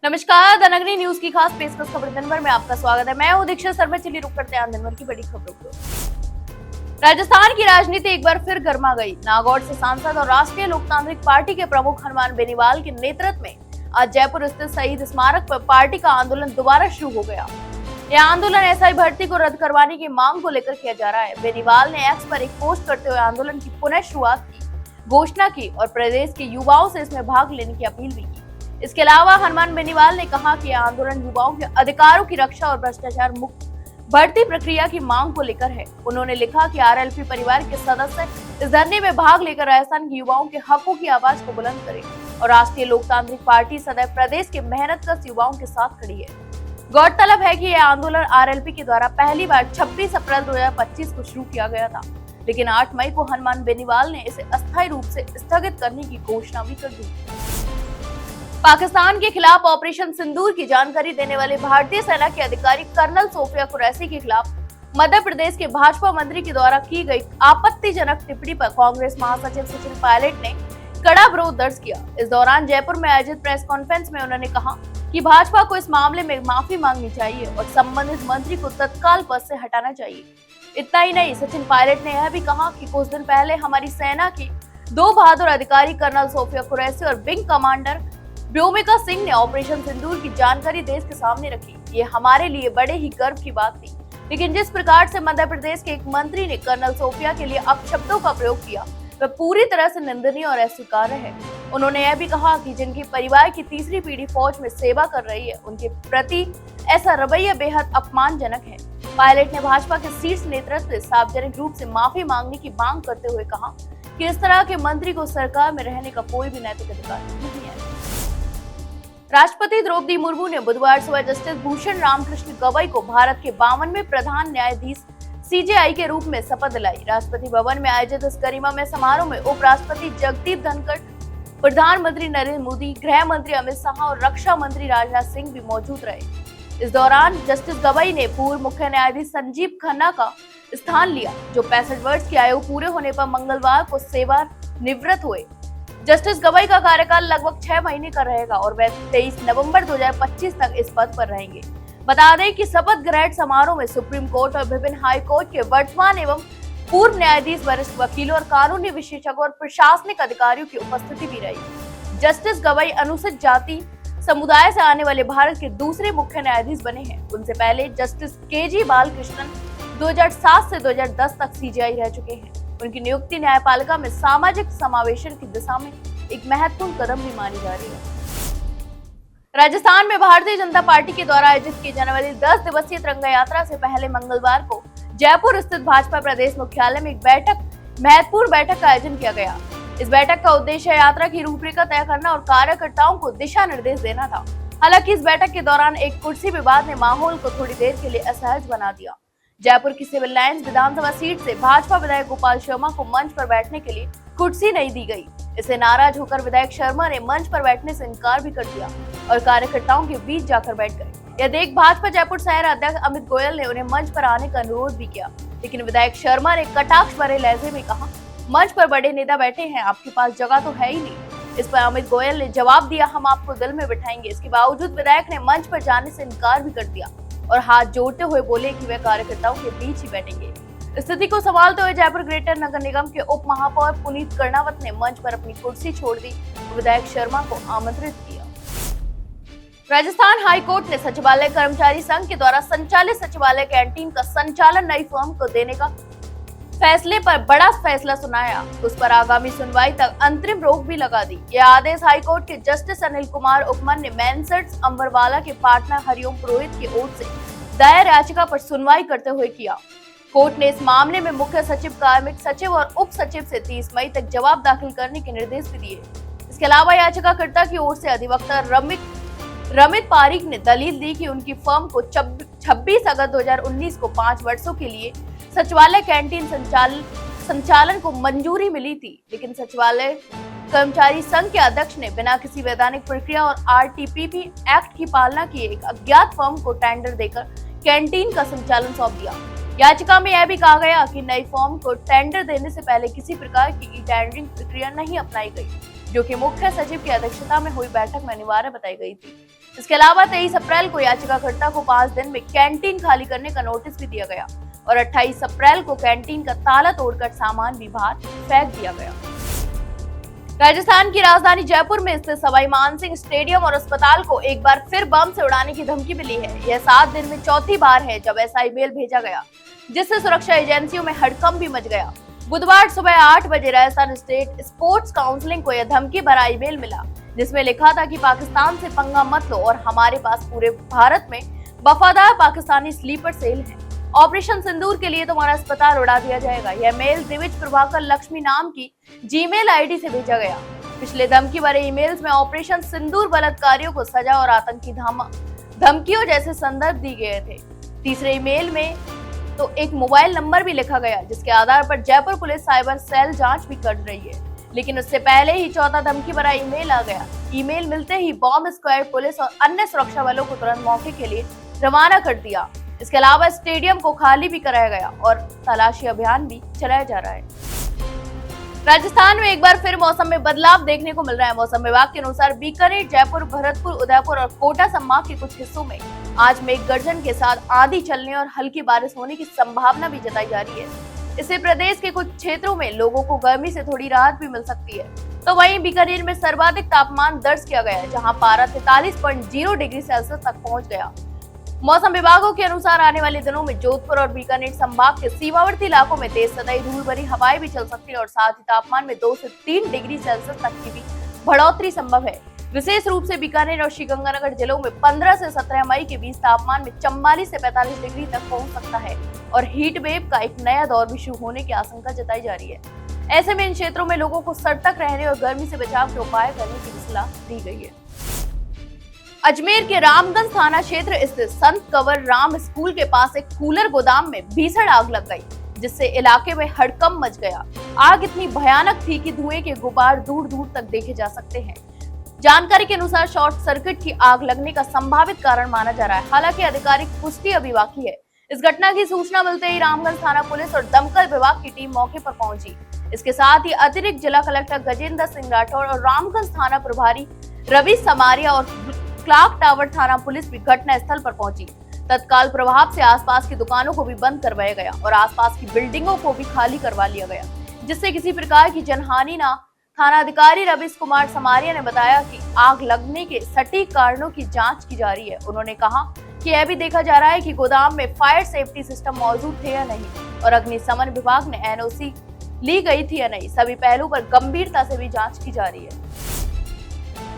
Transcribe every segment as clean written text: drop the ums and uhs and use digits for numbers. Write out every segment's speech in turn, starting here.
नमस्कार, द नगरी न्यूज की खास पेशकश खबर दिन भर में आपका स्वागत है। मैं हूं दीक्षा शर्मा। चलिए रुक करते हैं दिन भर की बड़ी खबरों को। राजस्थान की राजनीति एक बार फिर गर्मा गई। नागौर से सांसद और राष्ट्रीय लोकतांत्रिक पार्टी के प्रमुख हनुमान बेनीवाल के नेतृत्व में आज जयपुर स्थित शहीद स्मारक पर पार्टी का आंदोलन दोबारा शुरू हो गया। यह आंदोलन एसआई भर्ती को रद्द करवाने की मांग को लेकर किया जा रहा है। बेनीवाल ने एक्स पर एक पोस्ट करते हुए आंदोलन की पुनः शुरुआत की घोषणा की और प्रदेश के युवाओं से इसमें भाग लेने की अपील भी की। इसके अलावा हनुमान बेनीवाल ने कहा कि यह आंदोलन युवाओं के अधिकारों की रक्षा और भ्रष्टाचार मुक्त भर्ती प्रक्रिया की मांग को लेकर है। उन्होंने लिखा कि आरएलपी परिवार के सदस्य इस धरने में भाग लेकर राजस्थान के युवाओं के हकों की आवाज को बुलंद करें और राष्ट्रीय लोकतांत्रिक पार्टी सदैव प्रदेश के मेहनतकश युवाओं के साथ खड़ी है। गौरतलब है कि यह आंदोलन आरएलपी के द्वारा पहली बार 26 अप्रैल 2025 को शुरू किया गया था, लेकिन 8 मई को हनुमान बेनीवाल ने इसे अस्थायी रूप से स्थगित करने की घोषणा भी कर दी। पाकिस्तान के खिलाफ ऑपरेशन सिंदूर की जानकारी देने वाले भारतीय सेना के अधिकारी कर्नल सोफिया कुरैशी के खिलाफ मध्य प्रदेश के भाजपा मंत्री के द्वारा की गई आपत्तिजनक टिप्पणी पर कांग्रेस महासचिव सचिन पायलट ने कड़ा विरोध दर्ज किया। इस दौरान जयपुर में आयोजित प्रेस कॉन्फ्रेंस में उन्होंने कहा कि भाजपा को इस मामले में माफी मांगनी चाहिए और संबंधित मंत्री को तत्काल पद से हटाना चाहिए। इतना ही नहीं, सचिन पायलट ने यह भी कहा कि कुछ दिन पहले हमारी सेना के 2 बहादुर अधिकारी कर्नल सोफिया कुरैशी और विंग कमांडर व्योमिका सिंह ने ऑपरेशन सिंदूर की जानकारी देश के सामने रखी। ये हमारे लिए बड़े ही गर्व की बात थी, लेकिन जिस प्रकार से मध्य प्रदेश के एक मंत्री ने कर्नल सोफिया के लिए अपशब्दों का प्रयोग किया वह पूरी तरह से निंदनीय और अस्वीकार्य है। उन्होंने यह भी कहा कि जिनकी परिवार की तीसरी पीढ़ी फौज में सेवा कर रही है उनके प्रति ऐसा रवैया बेहद अपमानजनक है। पायलट ने भाजपा के शीर्ष नेतृत्व से सार्वजनिक रूप से माफी मांगने की मांग करते हुए कहा कि इस तरह के मंत्री को सरकार में रहने का कोई भी नैतिक अधिकार नहीं है। राष्ट्रपति द्रौपदी मुर्मू ने बुधवार सुबह जस्टिस भूषण रामकृष्ण गवई को भारत के 52वें प्रधान न्यायाधीश सीजेआई के रूप में शपथ दिलाई। राष्ट्रपति भवन में आयोजित इस गरिमामय समारोह में उपराष्ट्रपति जगदीप धनखड़, प्रधानमंत्री नरेंद्र मोदी, गृह मंत्री अमित शाह और रक्षा मंत्री राजनाथ सिंह भी मौजूद रहे। इस दौरान जस्टिस गवई ने पूर्व मुख्य न्यायाधीश संजीव खन्ना का स्थान लिया, जो 65 वर्ष की आयु पूरे होने पर मंगलवार को सेवानिवृत्त हुए। जस्टिस गवई का कार्यकाल लगभग 6 महीने का रहेगा और वह 23 नवंबर 2025 तक इस पद पर रहेंगे। बता दें कि शपथ ग्रहण समारोह में सुप्रीम कोर्ट और विभिन्न हाई कोर्ट के वर्तमान एवं पूर्व न्यायाधीश, वरिष्ठ वकीलों और कानूनी विशेषज्ञों और प्रशासनिक अधिकारियों की उपस्थिति भी रही। जस्टिस गवई अनुसूचित जाति समुदाय से आने वाले भारत के दूसरे मुख्य न्यायाधीश बने हैं। उनसे पहले जस्टिस केजी बालकृष्णन 2007 से 2010 तक सीजेआई रह चुके हैं। उनकी नियुक्ति न्यायपालिका में सामाजिक समावेशन की दिशा में एक महत्वपूर्ण कदम भी मानी जा रही है। राजस्थान में भारतीय जनता पार्टी के द्वारा आयोजित की जाने वाली 10 दिवसीय तिरंगा यात्रा से पहले मंगलवार को जयपुर स्थित भाजपा प्रदेश मुख्यालय में एक महत्वपूर्ण बैठक का आयोजन किया गया। इस बैठक का उद्देश्य यात्रा की रूपरेखा तय करना और कार्यकर्ताओं को दिशा निर्देश देना था। हालांकि इस बैठक के दौरान एक कुर्सी विवाद ने माहौल को थोड़ी देर के लिए असहज बना दिया। जयपुर की सिविल लाइंस विधानसभा सीट से भाजपा विधायक गोपाल शर्मा को मंच पर बैठने के लिए कुर्सी नहीं दी गई। इससे नाराज होकर विधायक शर्मा ने मंच पर बैठने से इनकार भी कर दिया और कार्यकर्ताओं के बीच जाकर बैठ गए। यह देख भाजपा जयपुर शहर अध्यक्ष अमित गोयल ने उन्हें मंच पर आने का अनुरोध भी किया, लेकिन विधायक शर्मा ने कटाक्ष भरे लहजे में कहा, मंच पर बड़े नेता बैठे हैं, आपके पास जगह तो है ही नहीं। इस पर अमित गोयल ने जवाब दिया, हम आपको दिल में बिठाएंगे। इसके बावजूद विधायक ने मंच पर जाने से इनकार भी कर दिया और हाथ जोड़ते हुए बोले कि वे कार्यकर्ताओं के बीच ही बैठेंगे। स्थिति को संभालते हुए जयपुर ग्रेटर नगर निगम के उप महापौर पुनीत कर्णावत ने मंच पर अपनी कुर्सी छोड़ दी और विधायक शर्मा को आमंत्रित किया। राजस्थान हाई कोर्ट ने सचिवालय कर्मचारी संघ के द्वारा संचालित सचिवालय कैंटीन का संचालन नई फर्म को देने का फैसले पर बड़ा फैसला सुनाया। उस पर आगामी सुनवाई तक अंतरिम रोक भी लगा दी। यह आदेश हाईकोर्ट के जस्टिस अनिल कुमार उपमन ने मैनसर्ट्स अंबरवाला के पार्टनर हरिओम पुरोहित की ओर से दायर याचिका पर सुनवाई करते हुए किया। कोर्ट ने इस मामले में मुख्य सचिव, कार्मिक सचिव और उप सचिव से 30 मई तक जवाब दाखिल करने के निर्देश भी दिए। इसके अलावा याचिकाकर्ता की ओर से अधिवक्ता रमित पारिक ने दलील दी कि उनकी फर्म को 26 अगस्त 2019 को 5 वर्षों के लिए सचिवालय कैंटीन संचालन को मंजूरी मिली थी, लेकिन सचिवालय कर्मचारी संघ के अध्यक्ष ने बिना किसी वैधानिक प्रक्रिया और आरटीपीपी एक्ट की पालना किए एक अज्ञात फर्म को टेंडर देकर कैंटीन का संचालन सौंप दिया। याचिका में यह भी कहा गया कि नई फर्म को टेंडर देने से पहले किसी प्रकार की टेंडरिंग प्रक्रिया नहीं अपनाई गई, जो कि मुख्य सचिव की अध्यक्षता में हुई बैठक में अनिवार्य बताई गई थी। इसके अलावा 23 अप्रैल को याचिकाकर्ता को 5 दिन में कैंटीन खाली करने का नोटिस भी दिया गया और 28 अप्रैल को कैंटीन का ताला तोड़कर सामान भी बाहर फेंक दिया गया। राजस्थान की राजधानी जयपुर में स्थित सवाई मानसिंह स्टेडियम और अस्पताल को एक बार फिर बम से उड़ाने की धमकी मिली है। यह 7 दिन में चौथी बार है जब ऐसा ईमेल भेजा गया, जिससे सुरक्षा एजेंसियों में हड़कंप भी मच गया। बुधवार सुबह 8 बजे राजस्थान स्टेट स्पोर्ट्स काउंसिल को यह धमकी भरा ईमेल मिला, जिसमें लिखा था कि पाकिस्तान से पंगा मत लो और हमारे पास पूरे भारत में वफादार पाकिस्तानी स्लीपर सेल है। ऑपरेशन सिंदूर के लिए तुम्हारा अस्पताल उड़ा दिया जाएगा। यह मेल दिविज प्रभाकर लक्ष्मी नाम की जीमेल आईडी से भेजा गया। पिछले धमकी भरे ईमेल्स में ऑपरेशन सिंदूर बलात्कारियों को सजा और आतंकी धमकियों जैसे संदर्भ दिए गए थे। तीसरे ईमेल में तो एक मोबाइल नंबर भी लिखा गया, जिसके आधार पर जयपुर पुलिस साइबर सेल जांच भी कर रही है। लेकिन उससे पहले ही चौथा धमकी भरा ईमेल आ गया। ईमेल मिलते ही बॉम्ब स्क्वाड पुलिस और अन्य सुरक्षा बलों को तुरंत मौके के लिए रवाना कर दिया। इसके अलावा स्टेडियम को खाली भी कराया गया और तलाशी अभियान भी चलाया जा रहा है। राजस्थान में एक बार फिर मौसम में बदलाव देखने को मिल रहा है। मौसम विभाग के अनुसार बीकानेर, जयपुर, भरतपुर, उदयपुर और कोटा संभाग के कुछ हिस्सों में आज मेघ गर्जन के साथ आंधी चलने और हल्की बारिश होने की संभावना भी जताई जा रही है। इससे प्रदेश के कुछ क्षेत्रों में लोगों को गर्मी से थोड़ी राहत भी मिल सकती है। तो वहीं बीकानेर में सर्वाधिक तापमान दर्ज किया गया है, जहां पारा 43.0 डिग्री सेल्सियस तक पहुंच गया। मौसम विभागों के अनुसार आने वाले दिनों में जोधपुर और बीकानेर संभाग के सीमावर्ती इलाकों में तेज सतही धूल भरी हवाएं भी चल सकती है और साथ ही तापमान में 2 से 3 डिग्री सेल्सियस तक की भी बढ़ोतरी संभव है। विशेष रूप से बीकानेर और श्रीगंगानगर जिलों में 15 से 17 मई के बीच तापमान में 44 से 45 डिग्री तक पहुंच सकता है और हीट वेव का एक नया दौर भी शुरू होने की आशंका जताई जा रही है। ऐसे में इन क्षेत्रों में लोगों को सतर्क रहने और गर्मी से बचाव के उपाय करने की सलाह दी गई है। अजमेर के रामगंज थाना क्षेत्र स्थित संत कंवर राम स्कूल के पास एक कूलर गोदाम में भीषण आग लग गई, जिससे इलाके में हड़कंप मच गया। आग इतनी भयानक थी कि धुएं के गुबार दूर दूर तक देखे जा सकते हैं। जानकारी के अनुसार शॉर्ट सर्किट की आग लगने का संभावित कारण माना जा रहा है। हालांकि आधिकारिक पुष्टि अभी बाकी है। इस घटना की सूचना मिलते ही रामगंज थाना पुलिस और दमकल विभाग की टीम मौके पर पहुंची। इसके साथ ही अतिरिक्त जिला कलेक्टर गजेंद्र सिंह राठौड़ और रामगंज थाना प्रभारी रवि समारिया और क्लॉक टावर थाना पुलिस भी घटना स्थल पर पहुंची। तत्काल प्रभाव से आसपास की दुकानों को भी बंद करवाया गया और आसपास की बिल्डिंगों को भी खाली करवा लिया गया, जिससे किसी प्रकार की जनहानि न। थाना अधिकारी रविश कुमार समारिया ने बताया कि आग लगने के सटीक कारणों की जांच की जा रही है। उन्होंने कहा कि यह भी देखा जा रहा है कि गोदाम में फायर सेफ्टी सिस्टम मौजूद थे या नहीं और अग्निशमन विभाग ने एनओसी ली गई थी या नहीं। सभी पहलू पर गंभीरता से भी जांच की जा रही है।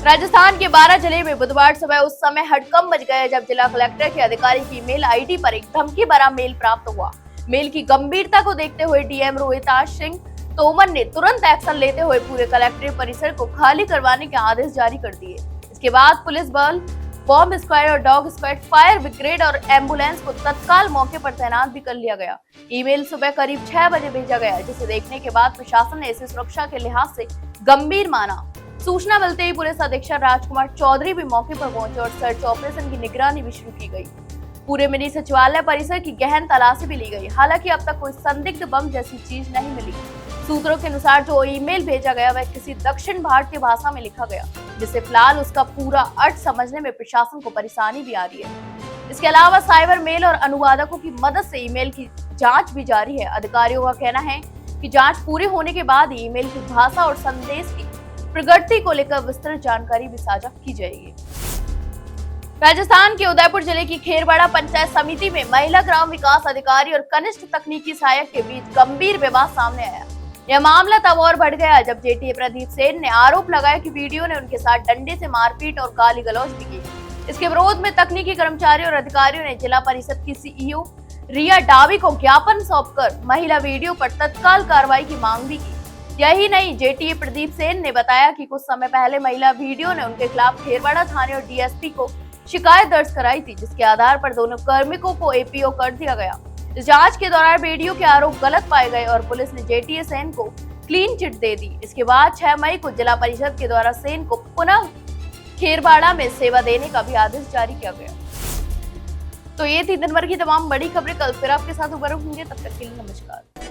राजस्थान के 12 जिले में बुधवार सुबह उस समय हड़कंप मच गया जब जिला कलेक्टर के अधिकारी की मेल आईडी पर एक धमकी भरा मेल प्राप्त हुआ। मेल की गंभीरता को देखते हुए डीएम रोहिताश सिंह तोमर ने तुरंत एक्शन लेते हुए पूरे कलेक्ट्रेट परिसर को खाली करवाने के आदेश जारी कर दिए। इसके बाद पुलिस बल, बॉम्ब स्क्वाड और डॉग स्क्वाड, फायर ब्रिगेड और एम्बुलेंस को तत्काल मौके पर तैनात भी कर लिया गया। ईमेल सुबह करीब 6 बजे भेजा गया, जिसे देखने के बाद प्रशासन ने इसे सुरक्षा के लिहाज से गंभीर माना। सूचना मिलते ही पुलिस अधीक्षक राजकुमार चौधरी भी मौके पर पहुंचे और सर्च ऑपरेशन की निगरानी भी शुरू की गई। पूरे मिनी सचिवालय परिसर की गहन तलाशी भी ली गई। हालांकि अब तक कोई संदिग्ध बम जैसी चीज नहीं मिली। सूत्रों के अनुसार जो ईमेल भेजा गया वह किसी दक्षिण भारतीय भाषा में लिखा गया, जिससे फिलहाल उसका पूरा अर्थ समझने में प्रशासन को परेशानी भी आ रही है। इसके अलावा साइबर मेल और अनुवादकों की मदद से ईमेल की जांच भी जारी है। अधिकारियों का कहना है कि जांच पूरी होने के बाद ही ईमेल की भाषा और संदेश की प्रगति को लेकर विस्तृत जानकारी भी साझा की जाएगी। राजस्थान के उदयपुर जिले की खेरवाड़ा पंचायत समिति में महिला ग्राम विकास अधिकारी और कनिष्ठ तकनीकी सहायक के बीच गंभीर विवाद सामने आया। यह मामला तब और बढ़ गया जब जेटीए प्रदीप सेन ने आरोप लगाया कि वीडियो ने उनके साथ डंडे से मारपीट और गाली गलौज भी की। इसके विरोध में तकनीकी कर्मचारियों और अधिकारियों ने जिला परिषद की सीईओ रिया डावी को ज्ञापन सौंपकर महिला वीडियो पर तत्काल कार्रवाई की मांग भी की। यही नहीं, जेटीए प्रदीप सेन ने बताया कि कुछ समय पहले महिला वीडियो ने उनके खिलाफ खेरवाड़ा थाने और डीएसपी को शिकायत दर्ज कराई थी, जिसके आधार पर दोनों कार्मिकों को एपीओ कर दिया गया। इस जांच के दौरान वीडियो के आरोप गलत पाए गए और पुलिस ने जेटीए सेन को क्लीन चिट दे दी। इसके बाद 6 मई को जिला परिषद के द्वारा सेन को पुनः खेरवाड़ा में सेवा देने का भी आदेश जारी किया गया। तो ये थी दिन भर की तमाम बड़ी खबरें। कल फिर आपके साथ उबर होंगे, तब तक के लिए नमस्कार।